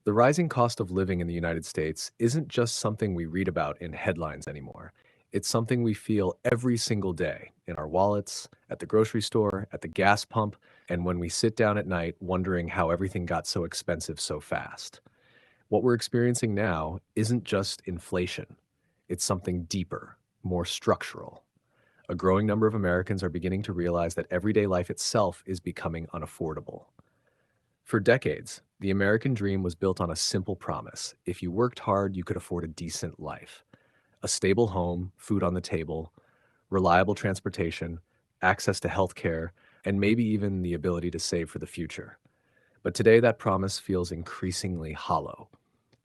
The rising cost of living in the United States isn't just something we read about in headlines anymore. It's something we feel every single day in our wallets, at the grocery store, at the gas pump, and when we sit down at night wondering how everything got so expensive so fast. What we're experiencing now isn't just inflation, it's something deeper, more structural. A growing number of Americans are beginning to realize that everyday life itself is becoming unaffordable. For decades, the American dream was built on a simple promise. If you worked hard, you could afford a decent life. A stable home, food on the table, reliable transportation, access to health care, and maybe even the ability to save for the future. But today, that promise feels increasingly hollow.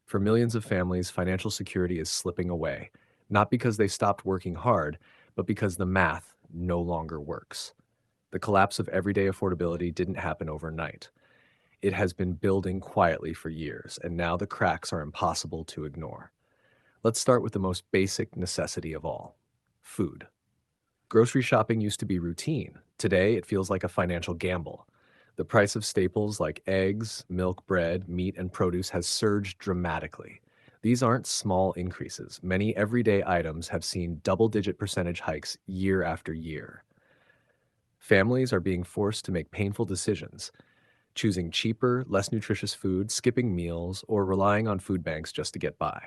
For millions of families, financial security is slipping away, not because they stopped working hard, but because the math no longer works. The collapse of everyday affordability didn't happen overnight. It has been building quietly for years, and now the cracks are impossible to ignore. Let's start with the most basic necessity of all: food. Grocery shopping used to be routine. Today, it feels like a financial gamble. The price of staples like eggs, milk, bread, meat, and produce has surged dramatically. These aren't small increases. Many everyday items have seen double digit percentage hikes year after year. Families are being forced to make painful decisions, choosing cheaper, less nutritious food, skipping meals, or relying on food banks just to get by.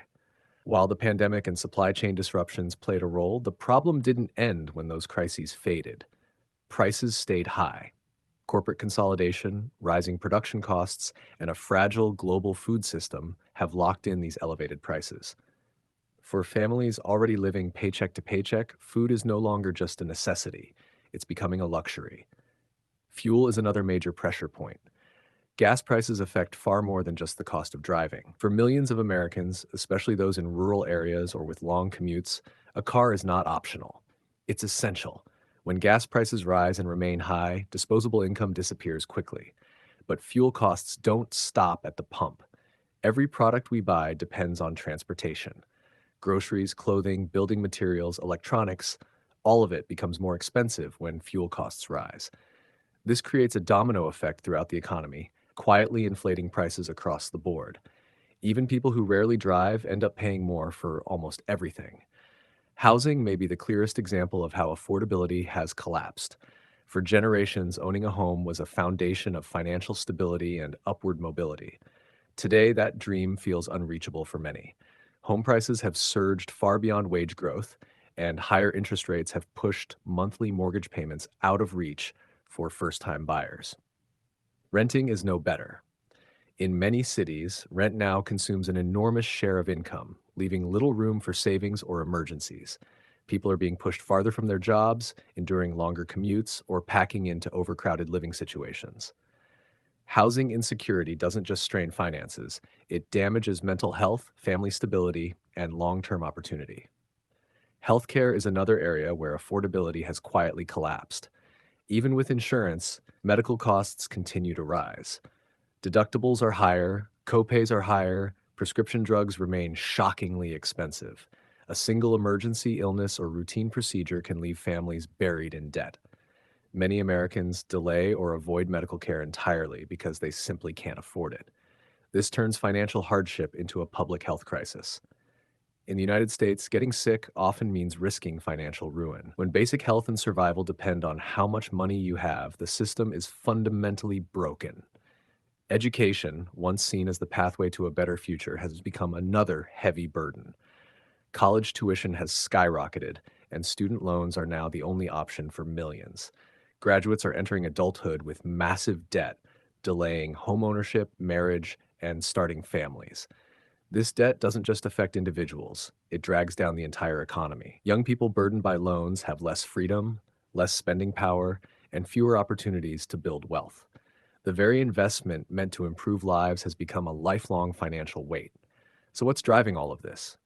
While the pandemic and supply chain disruptions played a role, the problem didn't end when those crises faded. Prices stayed high. Corporate consolidation, rising production costs, and a fragile global food system have locked in these elevated prices. For families already living paycheck to paycheck, food is no longer just a necessity, it's becoming a luxury. Fuel is another major pressure point. Gas prices affect far more than just the cost of driving. For millions of Americans, especially those in rural areas or with long commutes, a car is not optional. It's essential. When gas prices rise and remain high, disposable income disappears quickly. But fuel costs don't stop at the pump. Every product we buy depends on transportation. Groceries, clothing, building materials, electronics, all of it becomes more expensive when fuel costs rise. This creates a domino effect throughout the economy, quietly inflating prices across the board. Even people who rarely drive end up paying more for almost everything. Housing may be the clearest example of how affordability has collapsed. For generations, owning a home was a foundation of financial stability and upward mobility. Today, that dream feels unreachable for many. Home prices have surged far beyond wage growth, and higher interest rates have pushed monthly mortgage payments out of reach for first time buyers. Renting is no better. In many cities, rent now consumes an enormous share of income, leaving little room for savings or emergencies. People are being pushed farther from their jobs, enduring longer commutes, or packing into overcrowded living situations. Housing insecurity doesn't just strain finances, it damages mental health, family stability, and long term opportunity. Healthcare is another area where affordability has quietly collapsed. Even with insurance, medical costs continue to rise. Deductibles are higher, copays are higher, prescription drugs remain shockingly expensive. A single emergency illness or routine procedure can leave families buried in debt. Many Americans delay or avoid medical care entirely because they simply can't afford it. This turns financial hardship into a public health crisis. In the United States, getting sick often means risking financial ruin. When basic health and survival depend on how much money you have, the system is fundamentally broken. Education, once seen as the pathway to a better future, has become another heavy burden. College tuition has skyrocketed, and student loans are now the only option for millions. Graduates are entering adulthood with massive debt, delaying homeownership, marriage, and starting families. This debt doesn't just affect individuals, it drags down the entire economy. Young people burdened by loans have less freedom, less spending power, and fewer opportunities to build wealth. The very investment meant to improve lives has become a lifelong financial weight. So, what's driving all of this?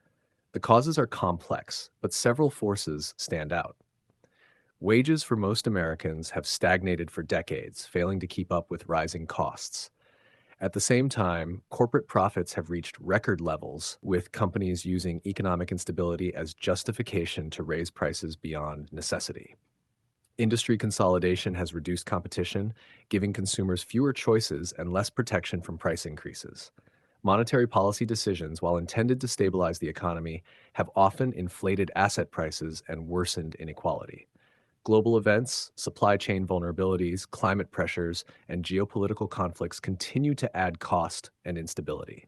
The causes are complex, but several forces stand out. Wages for most Americans have stagnated for decades, failing to keep up with rising costs. At the same time, corporate profits have reached record levels, with companies using economic instability as justification to raise prices beyond necessity. Industry consolidation has reduced competition, giving consumers fewer choices and less protection from price increases. Monetary policy decisions, while intended to stabilize the economy, have often inflated asset prices and worsened inequality. Global events, supply chain vulnerabilities, climate pressures, and geopolitical conflicts continue to add cost and instability.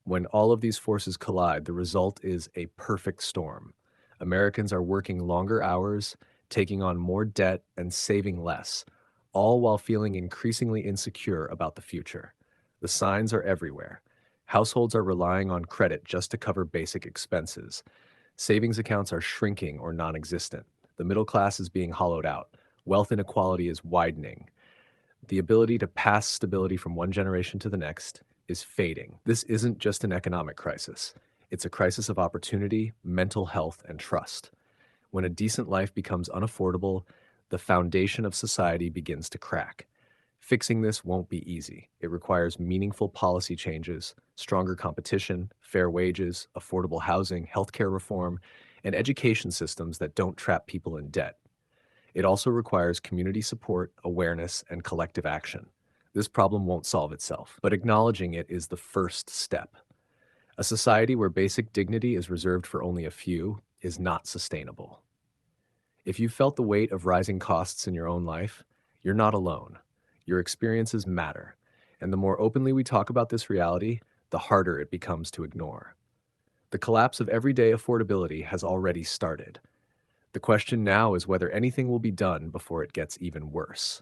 When all of these forces collide, the result is a perfect storm. Americans are working longer hours, taking on more debt, and saving less, all while feeling increasingly insecure about the future. The signs are everywhere. Households are relying on credit just to cover basic expenses. Savings accounts are shrinking or non existent. The middle class is being hollowed out. Wealth inequality is widening. The ability to pass stability from one generation to the next is fading. This isn't just an economic crisis. It's a crisis of opportunity, mental health, and trust. When a decent life becomes unaffordable, the foundation of society begins to crack. Fixing this won't be easy. It requires meaningful policy changes, stronger competition, fair wages, affordable housing, healthcare reform, and education systems that don't trap people in debt. It also requires community support, awareness, and collective action. This problem won't solve itself, but acknowledging it is the first step. A society where basic dignity is reserved for only a few is not sustainable. If you felt the weight of rising costs in your own life, you're not alone. Your experiences matter, and the more openly we talk about this reality, the harder it becomes to ignore. The collapse of everyday affordability has already started. The question now is whether anything will be done before it gets even worse.